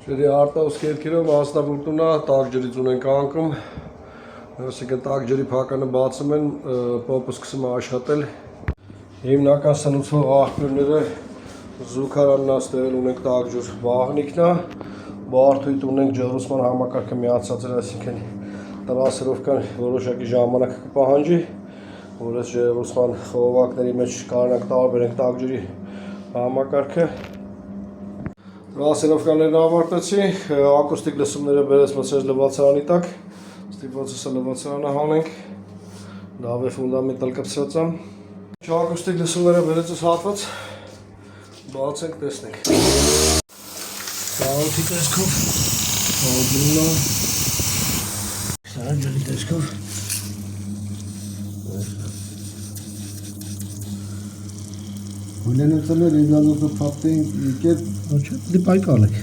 Ջրի արտահոսք երկիրով մասնավորտունա տաք ջրից ունենք անկում, այսինքն տաք ջրի փականը բացում են, պոմպը սկսում է աշխատել։ Հիմնական սնուցող աղբյուրները զուգարանն ստեղել ունենք տաք ջուր վաղնիկնա, բարդույթ ունենք ջրուսման համակարգը միացած էր, այսինքն տրասերովկան որոշակի ժամանակ կպահանջի, որ այս ջրուսման խողովակների մեջ կարողանանք տարբերենք տաք ջրի համակարգը։ Տրասերովկաներն ավարտեցի, ակուստիկ լսումները բերեց մցրեց լվացարանի տակ, ստիպվածս լվացարանը հանենք, դավե ֆունդամենտալ կպցրած եմ։ Ակուստիկ լսումները բերեցս հատված, բացենք, տեսնենք։ Սաութի տեսքով, ալբունա, սա ջրի տեսքով։ Հույլենեցել էր իզանոցը պապտեին իկեր։ Դի պայկալ եք։